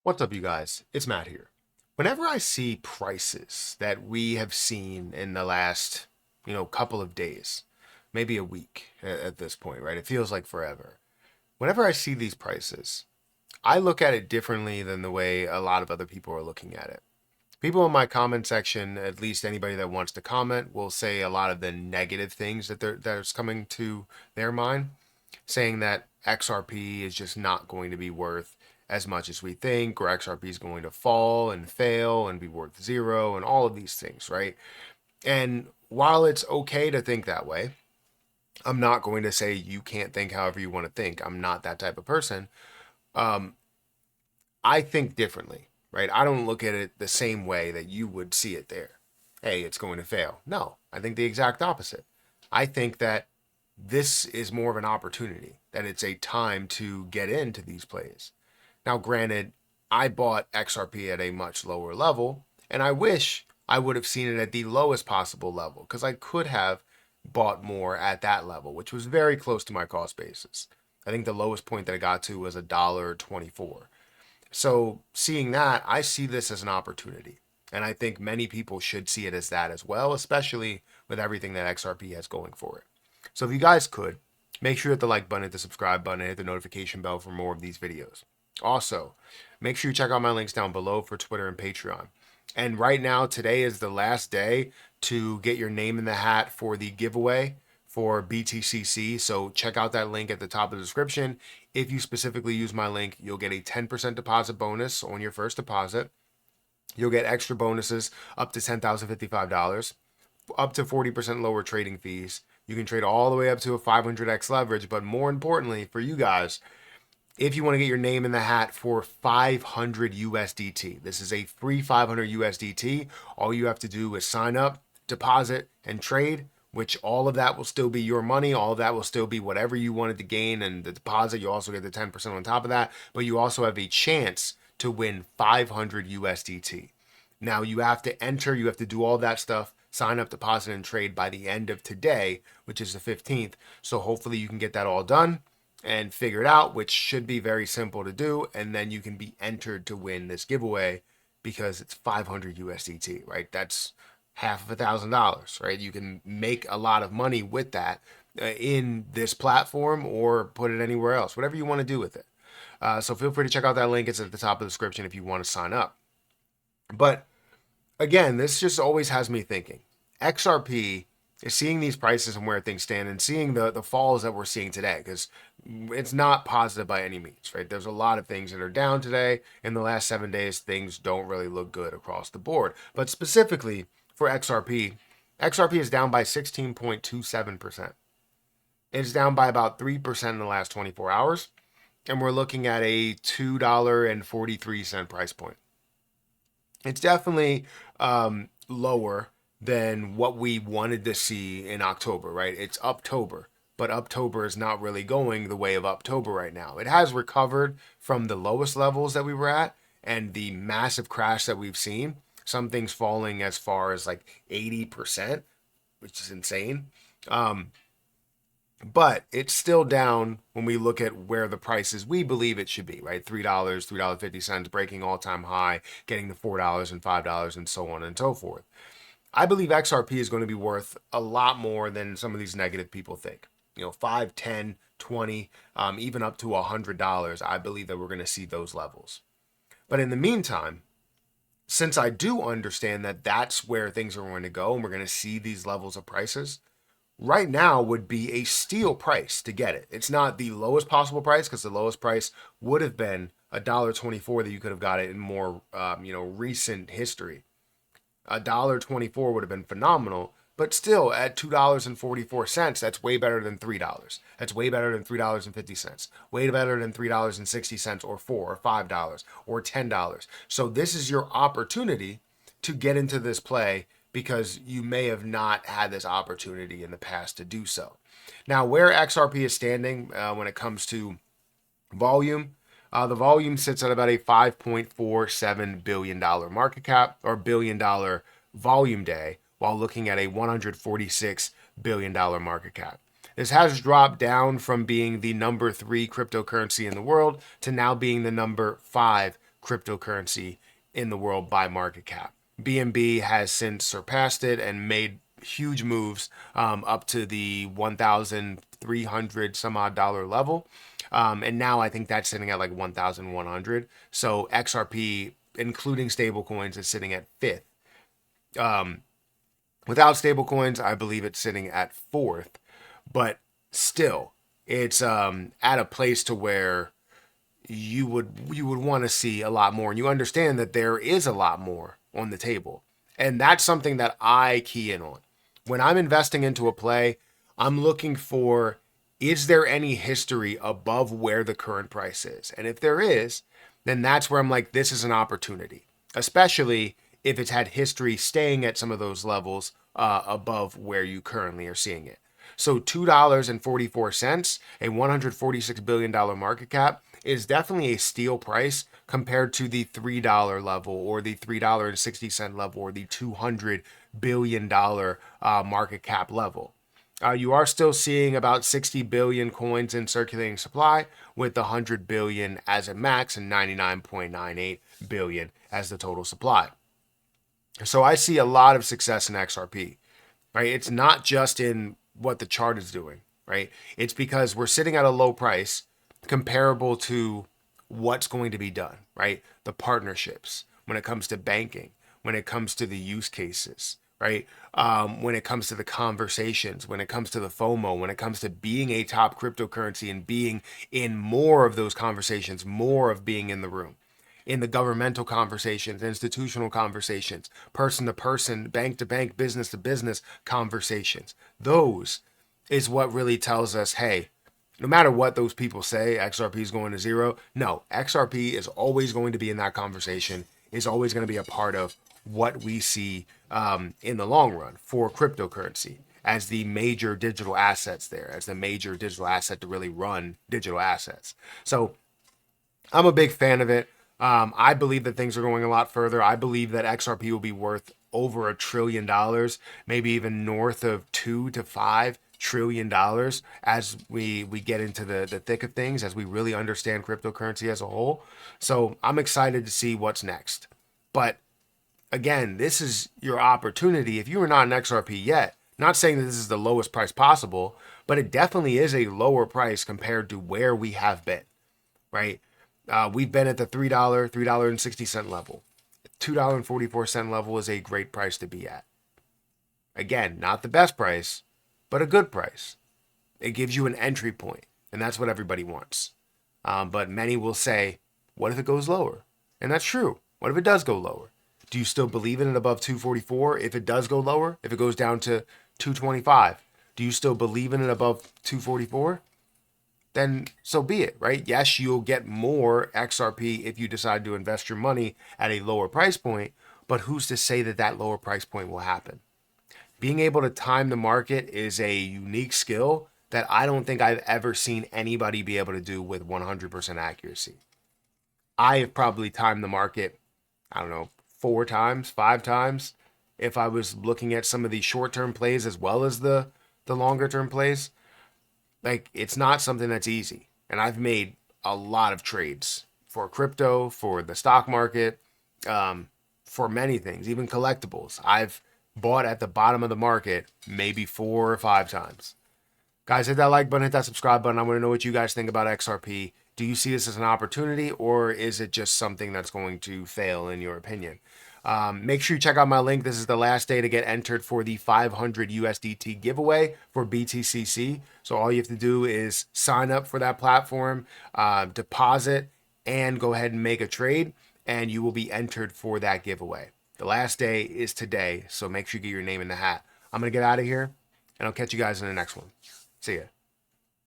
What's up, you guys? It's Matt here. Whenever I see prices that we have seen in the last, couple of days, maybe a week at this point, right? It feels like forever. Whenever I see these prices, I look at it differently than the way a lot of other people are looking at it. People in my comment section, at least anybody that wants to comment, will say a lot of the negative things that's coming to their mind, saying that XRP is just not going to be worth as much as we think, or XRP is going to fall and fail and be worth zero, and all of these things, right? And while it's okay to think that way, I'm not going to say you can't think however you want to think. I'm not that type of person. Um, I think differently, right? I don't look at it the same way that you would see it there. Hey, it's going to fail. No, I think the exact opposite. I think that this is more of an opportunity, that it's a time to get into these plays. Now, granted, I bought XRP at a much lower level, and I wish I would have seen it at the lowest possible level because I could have bought more at that level, which was very close to my cost basis. I think the lowest point that I got to was $1.24. So seeing that, I see this as an opportunity. And I think many people should see it as that as well, especially with everything that XRP has going for it. So if you guys could, make sure you hit the like button, hit the subscribe button, and hit the notification bell for more of these videos. Also, make sure you check out my links down below for Twitter and Patreon. And right now, today is the last day to get your name in the hat for the giveaway for BTCC. So check out that link at the top of the description. If you specifically use my link, you'll get a 10% deposit bonus on your first deposit. You'll get extra bonuses up to $10,055, up to 40% lower trading fees. You can trade all the way up to a 500x leverage. But more importantly for you guys, if you want to get your name in the hat for 500 USDT, this is a free 500 USDT. All you have to do is sign up, deposit, and trade, which all of that will still be your money. All of that will still be whatever you wanted to gain. And the deposit, you also get the 10% on top of that. But you also have a chance to win 500 USDT. Now you have to enter, you have to do all that stuff, sign up, deposit, and trade by the end of today, which is the 15th. So hopefully you can get that all done and figure it out, which should be very simple to do. And then you can be entered to win this giveaway because it's 500 USDT, right? That's half of $1,000, right? You can make a lot of money with that in this platform or put it anywhere else, whatever you want to do with it. So feel free to check out that link. It's at the top of the description if you want to sign up. But again, this just always has me thinking. XRP is seeing these prices and where things stand and seeing the falls that we're seeing today, because it's not positive by any means, right? There's a lot of things that are down today. In the last 7 days, things don't really look good across the board. But specifically for XRP, XRP is down by 16.27%. It's down by about 3% in the last 24 hours. And we're looking at a $2.43 price point. It's definitely lower than what we wanted to see in October, right? It's Uptober, but Uptober is not really going the way of Uptober right now. It has recovered from the lowest levels that we were at and the massive crash that we've seen. Some things falling as far as like 80%, which is insane. But it's still down when we look at where the prices we believe it should be, right? $3, $3.50, breaking all-time high, getting to $4 and $5 and so on and so forth. I believe XRP is going to be worth a lot more than some of these negative people think. 5, 10, 20, even up to $100. I believe that we're going to see those levels. But in the meantime, since I do understand that that's where things are going to go and we're going to see these levels of prices, right now would be a steal price to get it. It's not the lowest possible price because the lowest price would have been $1.24 that you could have got it in more, recent history. $1.24 would have been phenomenal, but still at $2.44, that's way better than $3. That's way better than $3.50. Way better than $3.60 or $4 or $5 or $10. So this is your opportunity to get into this play because you may have not had this opportunity in the past to do so. Now, where XRP is standing when it comes to volume, the volume sits at about a $5.47 billion market cap or billion dollar volume day while looking at a $146 billion market cap. This has dropped down from being the number 3 cryptocurrency in the world to now being the number 5 cryptocurrency in the world by market cap. BNB has since surpassed it and made huge moves up to the 1,300 some odd dollar level. And now I think that's sitting at like 1,100. So XRP, including stablecoins, is sitting at fifth. Without stablecoins, I believe it's sitting at fourth. But still, it's at a place to where you would want to see a lot more, and you understand that there is a lot more on the table. And that's something that I key in on. When I'm investing into a play, I'm looking for, is there any history above where the current price is? And if there is, then that's where I'm like, this is an opportunity, especially if it's had history staying at some of those levels above where you currently are seeing it. So $2.44, a $146 billion market cap, is definitely a steal price compared to the $3 level or the $3.60 level or the $200 billion market cap level. You are still seeing about 60 billion coins in circulating supply, with 100 billion as a max and 99.98 billion as the total supply. So I see a lot of success in XRP, right? It's not just in what the chart is doing, right? It's because we're sitting at a low price comparable to what's going to be done, right? The partnerships, when it comes to banking, when it comes to the use cases, right? When it comes to the conversations, when it comes to the FOMO, when it comes to being a top cryptocurrency and being in more of those conversations, more of being in the room, in the governmental conversations, institutional conversations, person to person, bank to bank, business to business conversations. Those is what really tells us, hey, no matter what those people say, XRP is going to zero. No, XRP is always going to be in that conversation, is always going to be a part of what we see in the long run for cryptocurrency as the major digital assets there, as the major digital asset to really run digital assets. So I'm a big fan of it. I believe that things are going a lot further. I believe that XRP will be worth over $1 trillion, maybe even north of $2 to $5 trillion as we get into the thick of things, as we really understand cryptocurrency as a whole. So I'm excited to see what's next. But again, this is your opportunity. If you are not an XRP yet, not saying that this is the lowest price possible, but it definitely is a lower price compared to where we have been, right? We've been at the $3, $3.60 level. $2.44 level is a great price to be at. Again, not the best price, but a good price. It gives you an entry point, and that's what everybody wants. But many will say, what if it goes lower? And that's true. What if it does go lower? Do you still believe in it above 244? If it does go lower, if it goes down to 225, do you still believe in it above 244? Then so be it, right? Yes, you'll get more XRP if you decide to invest your money at a lower price point, but who's to say that that lower price point will happen? Being able to time the market is a unique skill that I don't think I've ever seen anybody be able to do with 100% accuracy. I have probably timed the market, I don't know, 4 times, 5 times, if I was looking at some of the short-term plays as well as the longer-term plays. Like, it's not something that's easy. And I've made a lot of trades for crypto, for the stock market, for many things, even collectibles. I've bought at the bottom of the market maybe 4 or 5 times. Guys, hit that like button, hit that subscribe button. I want to know what you guys think about XRP. Do you see this as an opportunity, or is it just something that's going to fail in your opinion? Make sure you check out my link. This is the last day to get entered for the 500 USDT giveaway for BTCC. So all you have to do is sign up for that platform, deposit, and go ahead and make a trade, and you will be entered for that giveaway. The last day is today, so make sure you get your name in the hat. I'm going to get out of here, and I'll catch you guys in the next one. See ya.